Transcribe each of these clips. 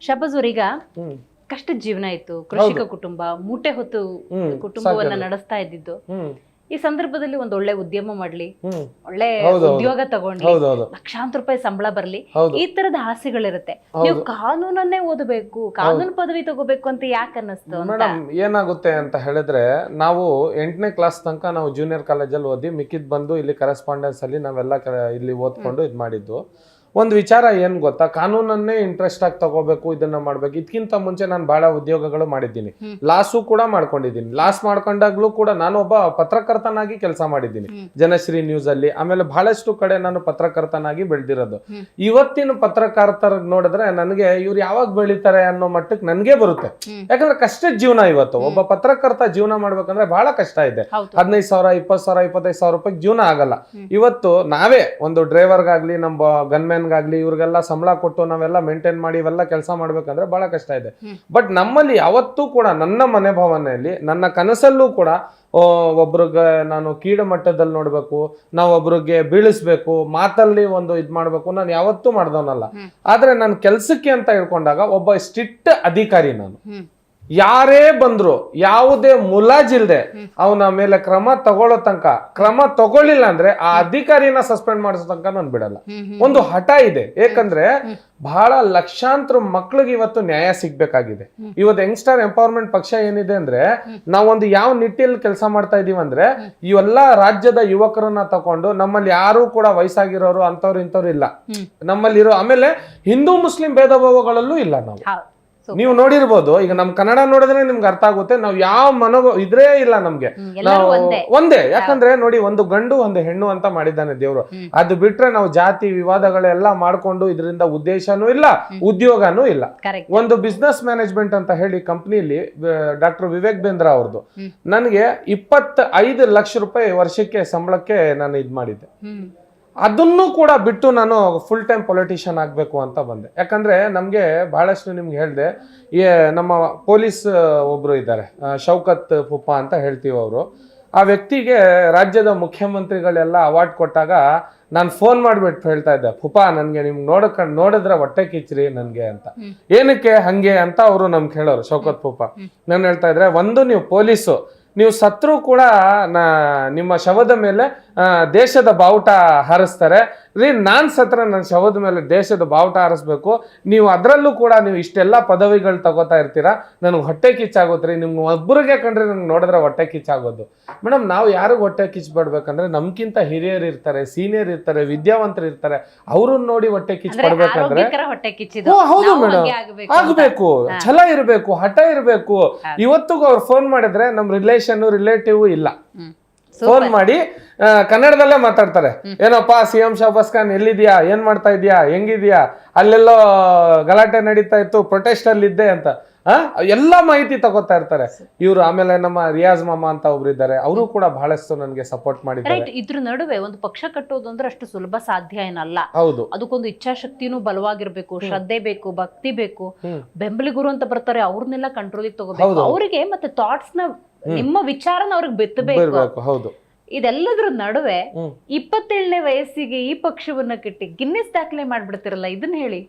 ಶಬಜೂರ್ ಈಗ ಕಷ್ಟದ ಜೀವನ ಇತ್ತು, ಕೃಷಿಕ ಕುಟುಂಬ, ಮೂಟೆ ಹೊತ್ತು ಕುಟುಂಬವನ್ನ ನಡೆಸ್ತಾ ಇದ್ದಿದ್ದು. ಈ ಸಂದರ್ಭದಲ್ಲಿ ಒಂದ್ ಒಳ್ಳೆ ಉದ್ಯಮ ಮಾಡ್ಲಿ, ಒಳ್ಳೆ ಉದ್ಯೋಗ ತಗೊಂಡ್ಲಿ, ಲಕ್ಷಾಂತರ ರೂಪಾಯಿ ಸಂಬಳ ಬರ್ಲಿ, ಈ ತರದ ಆಸೆಗಳಿರುತ್ತೆ. ನೀವು ಕಾನೂನನ್ನೇ ಓದಬೇಕು, ಕಾನೂನು ಪದವಿ ತಗೋಬೇಕು ಅಂತ ಯಾಕೆ ಅನ್ನಿಸ್ತು? ಮೇಡಮ್ ಏನಾಗುತ್ತೆ ಅಂತ ಹೇಳಿದ್ರೆ, ನಾವು 8ನೇ ಕ್ಲಾಸ್ ತನಕ ನಾವು ಜೂನಿಯರ್ ಕಾಲೇಜಲ್ಲಿ ಓದಿ, ಮಿಕ್ಕಿದ್ ಬಂದು ಇಲ್ಲಿ ಕರೆಸ್ಪಾಂಡೆನ್ಸ್ ಅಲ್ಲಿ ನಾವೆಲ್ಲ ಇಲ್ಲಿ ಓದ್ಕೊಂಡು ಇದ್ ಮಾಡಿದ್ದು. ಒಂದು ವಿಚಾರ ಏನ್ ಗೊತ್ತಾ, ಕಾನೂನನ್ನೇ ಇಂಟ್ರೆಸ್ಟ್ ಆಗಿ ತಗೋಬೇಕು, ಇದನ್ನ ಮಾಡ್ಬೇಕು. ಇದಕ್ಕಿಂತ ಮುಂಚೆ ನಾನು ಬಹಳ ಉದ್ಯೋಗಗಳು ಮಾಡಿದ್ದೀನಿ, ಲಾಸು ಕೂಡ ಮಾಡ್ಕೊಂಡಿದ್ದೀನಿ. ಲಾಸ್ ಮಾಡ್ಕೊಂಡಾಗ್ಲೂ ಕೂಡ ನಾನು ಒಬ್ಬ ಪತ್ರಕರ್ತನಾಗಿ ಕೆಲಸ ಮಾಡಿದ್ದೀನಿ ಜನಶ್ರೀ ನ್ಯೂಸ್ ಅಲ್ಲಿ. ಆಮೇಲೆ ಬಹಳಷ್ಟು ಕಡೆ ನಾನು ಪತ್ರಕರ್ತನಾಗಿ ಬೆಳೆದಿರೋದು. ಇವತ್ತಿನ ಪತ್ರಕರ್ತರ ನೋಡಿದ್ರೆ ನನಗೆ ಇವ್ರು ಯಾವಾಗ ಬೆಳಿತಾರೆ ಅನ್ನೋ ಮಟ್ಟಕ್ಕೆ ನನ್ಗೆ ಬರುತ್ತೆ. ಯಾಕಂದ್ರೆ ಕಷ್ಟದ ಜೀವನ. ಇವತ್ತು ಒಬ್ಬ ಪತ್ರಕರ್ತ ಜೀವನ ಮಾಡ್ಬೇಕಂದ್ರೆ ಬಹಳ ಕಷ್ಟ ಇದೆ. 15,000, 20,000, 25,000 ರೂಪಾಯಿ ಜೀವನ ಆಗಲ್ಲ. ಇವತ್ತು ನಾವೇ ಒಂದು ಡ್ರೈವರ್ಗಾಗ್ಲಿ, ನಮ್ಮ ಗನ್ಮ್ಯಾನ್ ಗಾಗ್ಲಿ ಇವ್ರಿಗೆಲ್ಲ ಸಂಬಳ ಕೊಟ್ಟು ನಾವೆಲ್ಲ ಮೇಂಟೈನ್ ಮಾಡಿ ಇವೆಲ್ಲ ಕೆಲಸ ಮಾಡ್ಬೇಕಂದ್ರೆ ಬಹಳ ಕಷ್ಟ ಇದೆ. ಬಟ್ ನಮ್ಮಲ್ಲಿ ಯಾವತ್ತೂ ಕೂಡ ನನ್ನ ಮನೆ ಭಾವನೆಯಲ್ಲಿ, ನನ್ನ ಕನಸಲ್ಲೂ ಕೂಡ ಒಬ್ರಿಗೆ ನಾನು ಕೀಳು ಮಟ್ಟದಲ್ಲಿ ನೋಡ್ಬೇಕು, ನಾವು ಒಬ್ರಿಗೆ ಬೀಳಿಸ್ಬೇಕು, ಮಾತಲ್ಲಿ ಒಂದು ಇದ್ ಮಾಡ್ಬೇಕು, ನಾನು ಯಾವತ್ತೂ ಮಾಡ್ದವನಲ್ಲ. ಆದ್ರೆ ನಾನು ಕೆಲ್ಸಕ್ಕೆ ಅಂತ ಹೇಳ್ಕೊಂಡಾಗ ಒಬ್ಬ ಸ್ಟ್ರಿಕ್ಟ್ ಅಧಿಕಾರಿ ನಾನು. ಯಾರೇ ಬಂದ್ರು ಯಾವುದೇ ಮುಲಾಜಿಲ್ದೆ ಅವನ ಮೇಲೆ ಕ್ರಮ ತಗೊಳ್ಳೋ ತನಕ, ಕ್ರಮ ತಗೊಳ್ಳಿಲ್ಲ ಅಂದ್ರೆ ಆ ಅಧಿಕಾರಿನ ಸಸ್ಪೆಂಡ್ ಮಾಡಿಸೋ ತನಕ ನಾನು ಬಿಡಲ್ಲ. ಒಂದು ಹಠ ಇದೆ. ಯಾಕಂದ್ರೆ ಬಹಳ ಲಕ್ಷಾಂತರ ಮಕ್ಳಿಗೆ ಇವತ್ತು ನ್ಯಾಯ ಸಿಗ್ಬೇಕಾಗಿದೆ. ಇವತ್ತು ಯಂಗ್ಸ್ಟರ್ ಎಂಪವರ್ಮೆಂಟ್ ಪಕ್ಷ ಏನಿದೆ ಅಂದ್ರೆ, ನಾವೊಂದು ಯಾವ ನಿಟ್ಟಿನಲ್ಲಿ ಕೆಲಸ ಮಾಡ್ತಾ ಇದೀವಿ ಅಂದ್ರೆ, ಇವೆಲ್ಲ ರಾಜ್ಯದ ಯುವಕರನ್ನ ತಕೊಂಡು, ನಮ್ಮಲ್ಲಿ ಯಾರು ಕೂಡ ವಯಸ್ಸಾಗಿರೋರು ಅಂತವ್ರು ಇಂಥವ್ರು ಇಲ್ಲ ನಮ್ಮಲ್ಲಿರೋ. ಆಮೇಲೆ ಹಿಂದೂ ಮುಸ್ಲಿಂ ಭೇದ ಭಾವಗಳಲ್ಲೂ ಇಲ್ಲ ನಾವು. ನೀವು ನೋಡಿರ್ಬೋದು, ಈಗ ನಮ್ ಕನ್ನಡ ನೋಡಿದ್ರೆ ನಿಮ್ಗೆ ಅರ್ಥ ಆಗುತ್ತೆ. ನಾವು ಯಾವ ಇದ್ರೇ ಇಲ್ಲ ನಮ್ಗೆ, ನಾವು ಒಂದೇ. ಯಾಕಂದ್ರೆ ನೋಡಿ, ಒಂದು ಗಂಡು ಒಂದು ಹೆಣ್ಣು ಅಂತ ಮಾಡಿದ್ದಾನೆ ದೇವ್ರು. ಅದು ಬಿಟ್ರೆ ನಾವು ಜಾತಿ ವಿವಾದಗಳೆಲ್ಲ ಮಾಡ್ಕೊಂಡು ಇದರಿಂದ ಉದ್ದೇಶನೂ ಇಲ್ಲ, ಉದ್ಯೋಗನೂ ಇಲ್ಲ. ಒಂದು ಬಿಸ್ನೆಸ್ ಮ್ಯಾನೇಜ್ಮೆಂಟ್ ಅಂತ ಹೇಳಿ ಕಂಪ್ನಿಲಿ ಡಾಕ್ಟರ್ ವಿವೇಕ್ ಬೇಂದ್ರ ಅವ್ರದ್ದು ನನಗೆ 25 ಲಕ್ಷ ರೂಪಾಯಿ ವರ್ಷಕ್ಕೆ ಸಂಬಳಕ್ಕೆ ನಾನು ಇದ್ ಮಾಡಿದ್ದೆ. ಅದನ್ನು ಕೂಡ ಬಿಟ್ಟು ನಾನು ಫುಲ್ ಟೈಮ್ ಪೊಲಿಟಿಷಿಯನ್ ಆಗ್ಬೇಕು ಅಂತ ಬಂದೆ. ಯಾಕಂದ್ರೆ ನಮ್ಗೆ ಬಹಳಷ್ಟು ನಿಮ್ಗೆ ಹೇಳ್ದೆ, ನಮ್ಮ ಪೊಲೀಸ್ ಒಬ್ರು ಇದ್ದಾರೆ, ಶೌಕತ್ ಫುಪ್ಪ ಅಂತ ಹೇಳ್ತೀವಿ. ಅವರು ಆ ವ್ಯಕ್ತಿಗೆ ರಾಜ್ಯದ ಮುಖ್ಯಮಂತ್ರಿಗಳೆಲ್ಲ ಅವಾರ್ಡ್ ಕೊಟ್ಟಾಗ ನಾನು ಫೋನ್ ಮಾಡ್ಬಿಟ್ಟು ಹೇಳ್ತಾ ಇದ್ದೆ, ಫುಪ್ಪ ನನ್ಗೆ ನಿಮ್ಗೆ ನೋಡಿದ್ರೆ ಹೊಟ್ಟೆ ಕಿಚ್ಚ್ರಿ ನನ್ಗೆ ಅಂತ. ಏನಕ್ಕೆ ಹಂಗೆ ಅಂತ ಅವರು ನಮ್ಗೆ ಹೇಳೋರು, ಶೌಕತ್ ಫುಪ್ಪ. ನಾನು ಹೇಳ್ತಾ ಇದ್ರೆ, ಒಂದು ನೀವು ಪೊಲೀಸು, ನೀವು ಸತ್ರು ಕೂಡ ನಿಮ್ಮ ಶವದ ಮೇಲೆ ದೇಶದ ಬಾವುಟ ಹಾರಿಸ್ತಾರೆ ರೀ. ನಾನ್ ಸತ್ರ ನನ್ನ ಶವದ ಮೇಲೆ ದೇಶದ ಬಾವುಟ ಹಾರಿಸ್ಬೇಕು. ನೀವು ಅದರಲ್ಲೂ ಕೂಡ ನೀವು ಇಷ್ಟೆಲ್ಲ ಪದವಿಗಳು ತಗೋತಾ ಇರ್ತೀರಾ, ನನಗೆ ಹೊಟ್ಟೆ ಕಿಚ್ಚಾಗುತ್ತೆ ರೀ. ನಿಮ್ಗೆ ಒಬ್ಬರಿಗೆ ಕಂಡ್ರೆ ನಂಗೆ ನೋಡಿದ್ರೆ ಹೊಟ್ಟೆ ಕಿಚ್ಚಾಗೋದು. ಮೇಡಮ್, ನಾವು ಯಾರಿಗೆ ಹೊಟ್ಟೆ ಕಿಚ್ಬಡ್ಬೇಕಂದ್ರೆ, ನಮ್ಗಿಂತ ಹಿರಿಯರು ಇರ್ತಾರೆ, ಸೀನಿಯರ್ ಇರ್ತಾರೆ, ವಿದ್ಯಾವಂತರು ಇರ್ತಾರೆ, ಅವ್ರನ್ನ ನೋಡಿ ಹೊಟ್ಟೆ ಕಿಚ್ ಪಡ್ಬೇಕಂದ್ರೆ ಹೌದು ಮೇಡಮ್, ಆಗ್ಬೇಕು, ಛಲ ಇರ್ಬೇಕು, ಹಠ ಇರ್ಬೇಕು. ಇವತ್ತಿಗೂ ಅವ್ರು ಫೋನ್ ಮಾಡಿದ್ರೆ ನಮ್ ರಿಲೇಟಿವ್ ಇಲ್ಲ, ಫೋನ್ ಮಾಡಿ ಕನ್ನಡದಲ್ಲೇ ಮಾತಾಡ್ತಾರೆ. ಏನಪ್ಪಾ CM ಶಾಬಾಸ್ ಖಾನ್ ಎಲ್ಲಿದ್ಯಾ, ಏನ್ ಮಾಡ್ತಾ ಇದೀಯಾ, ಹೆಂಗಿದ್ಯಾ, ಅಲ್ಲೆಲ್ಲೋ ಗಲಾಟೆ ನಡೀತಾ ಇತ್ತು, ಪ್ರೊಟೆಸ್ಟ್ ಅಲ್ಲಿ ಇದ್ದೆ ಅಂತ ಎಲ್ಲಾ ಮಾಹಿತಿ ತಗೋತಾ ಇರ್ತಾರೆ ಇವ್ರು. ಆಮೇಲೆ ನಮ್ಮ ರಿಯಾಜ್ ಮಾಮಾ ಅಂತ ಒಬ್ರು ಇದ್ದಾರೆ, ಅವರು ಕೂಡ ಬಹಳಷ್ಟು ನನಗೆ ಸಪೋರ್ಟ್ ಮಾಡಿದ್ದಾರೆ. ಇದ್ರ ನಡುವೆ ಒಂದು ಪಕ್ಷ ಕಟ್ಟೋದು ಅಂದ್ರೆ ಅಷ್ಟು ಸುಲಭ ಸಾಧ್ಯ ಏನಲ್ಲ. ಹೌದು, ಅದಕ್ಕೊಂದು ಇಚ್ಛಾಶಕ್ತಿನೂ ಬಲವಾಗಿರ್ಬೇಕು, ಶ್ರದ್ಧೆ ಬೇಕು, ಭಕ್ತಿ ಬೇಕು. ಬೆಂಬಲಿಗರು ಅಂತ ಬರ್ತಾರೆ, ಅವ್ರನ್ನೆಲ್ಲ ಕಂಟ್ರೋಲಿಗೆ ತಗೋಬೇಕು. ಅವರಿಗೆ ಮತ್ತೆ ಥಾಟ್ಸ್ ನ, ನಿಮ್ಮ ವಿಚಾರನ ಅವ್ರಿಗೆ ಬೆತ್ತಬೇಕು. ಹೌದು. ಇದೆಲ್ಲದ್ರ ನಡುವೆ 27ನೇ ವಯಸ್ಸಿಗೆ ಈ ಪಕ್ಷವನ್ನ ಕಟ್ಟಿ ಗಿನ್ನಿಸ್ ದಾಖಲೆ ಮಾಡ್ಬಿಡ್ತಿರಲ್ಲ, ಇದನ್ನ ಹೇಳಿ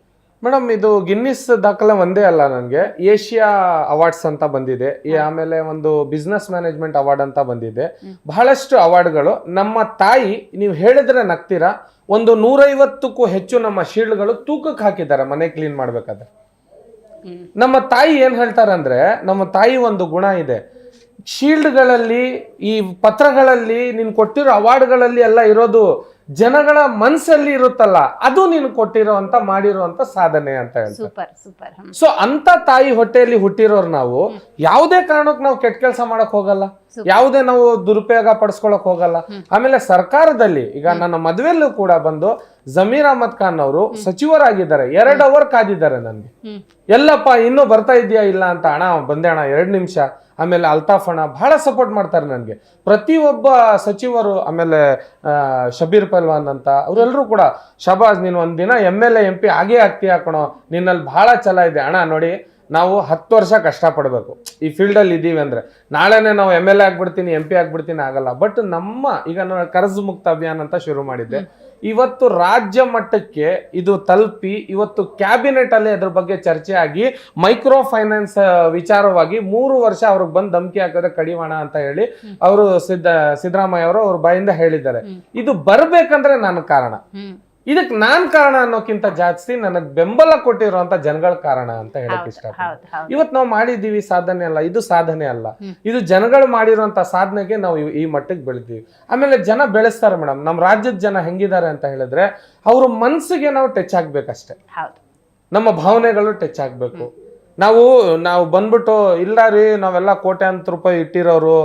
ಮೇಡಮ್. ಇದು ಗಿನ್ನಿಸ್ ದಾಖಲೆ ಒಂದೇ ಅಲ್ಲ, ನನಗೆ ಏಷ್ಯಾ ಅವಾರ್ಡ್ಸ್ ಅಂತ ಬಂದಿದೆ, ಆಮೇಲೆ ಒಂದು ಬಿಸ್ನೆಸ್ ಮ್ಯಾನೇಜ್ಮೆಂಟ್ ಅವಾರ್ಡ್ ಅಂತ ಬಂದಿದೆ, ಬಹಳಷ್ಟು ಅವಾರ್ಡ್ಗಳು. ನಮ್ಮ ತಾಯಿ, ನೀವು ಹೇಳಿದ್ರೆ ನಗ್ತೀರಾ, ಒಂದು 150ಕ್ಕೂ ಹೆಚ್ಚು ನಮ್ಮ ಶೀಲ್ಡ್ಗಳು ತೂಕಕ್ಕೆ ಹಾಕಿದ್ದಾರೆ ಮನೆ ಕ್ಲೀನ್ ಮಾಡ್ಬೇಕಾದ್ರೆ. ನಮ್ಮ ತಾಯಿ ಏನ್ ಹೇಳ್ತಾರಂದ್ರೆ, ನಮ್ಮ ತಾಯಿ ಒಂದು ಗುಣ ಇದೆ, ಶೀಲ್ಡ್ಗಳಲ್ಲಿ, ಈ ಪತ್ರಗಳಲ್ಲಿ, ನೀನು ಕೊಟ್ಟಿರೋ ಅವಾರ್ಡ್ಗಳಲ್ಲಿ ಎಲ್ಲ ಇರೋದು ಜನಗಳ ಮನಸ್ಸಲ್ಲಿ ಇರುತ್ತಲ್ಲ, ಅದು ನೀನು ಕೊಟ್ಟಿರೋಂತ ಮಾಡಿರುವಂತ ಸಾಧನೆ ಅಂತ ಹೇಳ್ತಾರೆ. ಸೊ ಅಂತ ತಾಯಿ ಹೊಟ್ಟೆಯಲ್ಲಿ ಹುಟ್ಟಿರೋರು ನಾವು ಯಾವುದೇ ಕಾರಣಕ್ಕೆ ನಾವು ಕೆಟ್ಟ ಕೆಲಸ ಮಾಡಕ್ ಹೋಗಲ್ಲ, ಯಾವುದೇ ನಾವು ದುರುಪಯೋಗ ಪಡಿಸ್ಕೊಳಕ್ ಹೋಗಲ್ಲ. ಆಮೇಲೆ ಸರ್ಕಾರದಲ್ಲಿ ಈಗ ನನ್ನ ಮದುವೆಲ್ಲೂ ಕೂಡ ಬಂದು ಜಮೀರ್ ಅಹಮದ್ ಖಾನ್ ಅವರು ಸಚಿವರಾಗಿದ್ದಾರೆ. 2 ಅವರ್ ಕಾದಿದ್ದಾರೆ ನನ್ಗೆ. ಎಲ್ಲಪ್ಪ ಇನ್ನೂ ಬರ್ತಾ ಇದೆಯಾ ಇಲ್ಲ ಅಂತ. ಅಣ್ಣ ಬಂದೆ ಅಣ್ಣ, 2 ನಿಮಿಷ. ಆಮೇಲೆ ಅಲ್ತಾಫ್ ಅಣ್ಣ ಬಹಳ ಸಪೋರ್ಟ್ ಮಾಡ್ತಾರೆ ನನಗೆ, ಪ್ರತಿಯೊಬ್ಬ ಸಚಿವರು. ಆಮೇಲೆ ಶಬೀರ್ ಪಲ್ವಾನ್ ಅಂತ, ಅವರೆಲ್ಲರೂ ಕೂಡ, ಶಬಾಜ್ ನೀನು ಒಂದಿನ MLA MP ಆಗೇ ಆಗ್ತೀಯ ಕಣೋ, ನಿನ್ನಲ್ಲಿ ಬಹಳ ಛಲ ಇದೆ ಅಣ್ಣ. ನೋಡಿ, ನಾವು 10 ವರ್ಷ ಕಷ್ಟಪಡಬೇಕು ಈ ಫೀಲ್ಡಲ್ಲಿ ಇದ್ದೀವಿ ಅಂದ್ರೆ, ನಾಳೆನೇ ನಾವು MLA ಆಗ್ಬಿಡ್ತೀನಿ, MP ಆಗ್ಬಿಡ್ತೀನಿ ಆಗಲ್ಲ. ಬಟ್ ನಮ್ಮ ಈಗ ಕರ್ಜ್ ಮುಕ್ತ ಅಭಿಯಾನ ಅಂತ ಶುರು ಮಾಡಿದ್ದೆ. ಇವತ್ತು ರಾಜ್ಯ ಮಟ್ಟಕ್ಕೆ ಇದು ತಲುಪಿ ಇವತ್ತು ಕ್ಯಾಬಿನೆಟ್ ಅಲ್ಲಿ ಅದ್ರ ಬಗ್ಗೆ ಚರ್ಚೆ ಆಗಿ ಮೈಕ್ರೋ ಫೈನಾನ್ಸ್ ವಿಚಾರವಾಗಿ 3 ವರ್ಷ ಅವ್ರಿಗೆ ಬಂದು ಧಮಕಿ ಹಾಕಿದ್ರೆ ಕಡಿವಾಣ ಅಂತ ಹೇಳಿ ಅವರು ಸಿದ್ದರಾಮಯ್ಯ ಅವರು ಅವ್ರ ಬಾಯಿಂದ ಹೇಳಿದ್ದಾರೆ. ಇದು ಬರ್ಬೇಕಂದ್ರೆ ನನ್ನ ಕಾರಣ, ಇದಕ್ ನಾನ್ ಕಾರಣ ಅನ್ನೋಕ್ಕಿಂತ ಜಾಸ್ತಿ ನನಗ್ ಬೆಂಬಲ ಕೊಟ್ಟಿರುವಂತ ಜನಗಳ ಕಾರಣ ಅಂತ ಹೇಳಕ್ ಇಷ್ಟಪಡ್ತೀನಿ. ಇವತ್ ನಾವು ಮಾಡಿದೀವಿ ಸಾಧನೆ ಅಲ್ಲ, ಇದು ಸಾಧನೆ ಅಲ್ಲ, ಇದು ಜನಗಳು ಮಾಡಿರುವಂತ ಸಾಧನೆಗೆ ನಾವು ಈ ಮಟ್ಟಕ್ಕೆ ಬೆಳೆದೀವಿ. ಆಮೇಲೆ ಜನ ಬೆಳೆಸ್ತಾರೆ ಮೇಡಮ್. ನಮ್ ರಾಜ್ಯದ ಜನ ಹೆಂಗಿದ್ದಾರೆ ಅಂತ ಹೇಳಿದ್ರೆ ಅವ್ರ ಮನ್ಸಿಗೆ ನಾವು ಟಚ್ ಆಗ್ಬೇಕಷ್ಟೇ, ನಮ್ಮ ಭಾವನೆಗಳು ಟಚ್ ಆಗ್ಬೇಕು. ನಾವು ಬಂದ್ಬಿಟ್ಟು ಇಲ್ಲ ರೀ ನಾವೆಲ್ಲ ಕೋಟ್ಯಾಂತರ ರೂಪಾಯಿ ಇಟ್ಟಿರೋರು,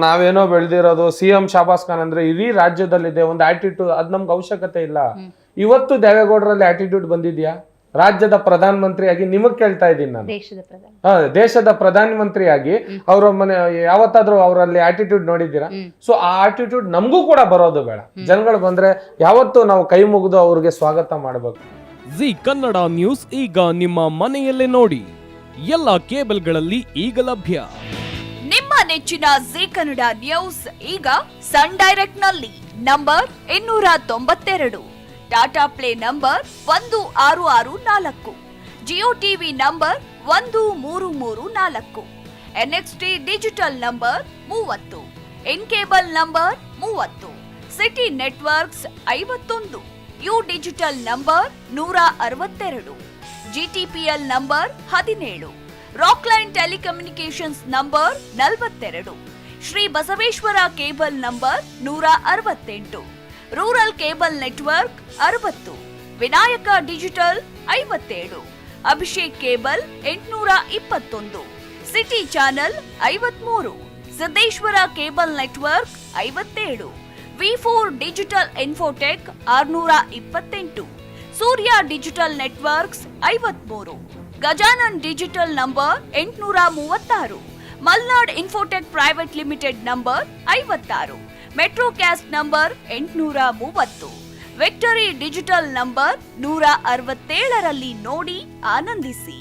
ನಾವೇನೋ ಬೆಳೆದಿರೋದು, CM ಶಾಬಾಸ್ ಖಾನ್ ಅಂದ್ರೆ ಇಡೀ ರಾಜ್ಯದಲ್ಲಿದೆ ಒಂದು ಆಟಿಟ್ಯೂಡ್, ಅದ್ ನಮ್ಗೆ ಅವಶ್ಯಕತೆ ಇಲ್ಲ. ಇವತ್ತು ದೇವೇಗೌಡರಲ್ಲಿ ಆಟಿಟ್ಯೂಡ್ ಬಂದಿದ್ಯಾ? ರಾಜ್ಯದ ಪ್ರಧಾನ ಮಂತ್ರಿಯಾಗಿ ನಿಮಗ್ ಕೇಳ್ತಾ ಇದ್ದೀನಿ ನಾನು, ದೇಶದ ಪ್ರಧಾನ ಮಂತ್ರಿಯಾಗಿ ಅವ್ರ ಮನೆ ಯಾವತ್ತಾದ್ರೂ ಅವರಲ್ಲಿ ಆಟಿಟ್ಯೂಡ್ ನೋಡಿದ್ದೀರಾ? ಸೊ ಆ ಆಟಿಟ್ಯೂಡ್ ನಮಗೂ ಕೂಡ ಬರೋದು ಬೇಡ. ಜನಗಳು ಬಂದ್ರೆ ಯಾವತ್ತು ನಾವು ಕೈ ಮುಗಿದು ಅವ್ರಿಗೆ ಸ್ವಾಗತ ಮಾಡಬೇಕು. ಜಿ ಕನ್ನಡ ನ್ಯೂಸ್ ಈಗ ನಿಮ್ಮ ಮನೆಯಲ್ಲೇ ನೋಡಿ, ಎಲ್ಲ ಕೇಬಲ್ಗಳಲ್ಲಿ ಈಗ ಲಭ್ಯ. ನಿಮ್ಮ ನೆಚ್ಚಿನ ಜಿ ಕನ್ನಡ ನ್ಯೂಸ್ ಈಗ ಸನ್ ಡೈರೆಕ್ಟ್ ನಲ್ಲಿ number 292, Tata play number 1664, Jio TV number 1334, NXT digital number 30, in cable number 30, city networks 51, U digital number 162, GTPL number 17, Rockline telecommunications number 42, Shri Basaveshwara cable number 168, rural cable network 60, Vinayaka digital 57, Abhishek cable 821, city channel 53, Siddeshwara cable network 57, V4 digital Infotech 628, Surya digital networks 53, Gajanan digital number 836, Malnad infotech private limited number 56, Metrocast number 830, Victory digital number 167ರಲ್ಲಿ ನೋಡಿ ಆನಂದಿಸಿ.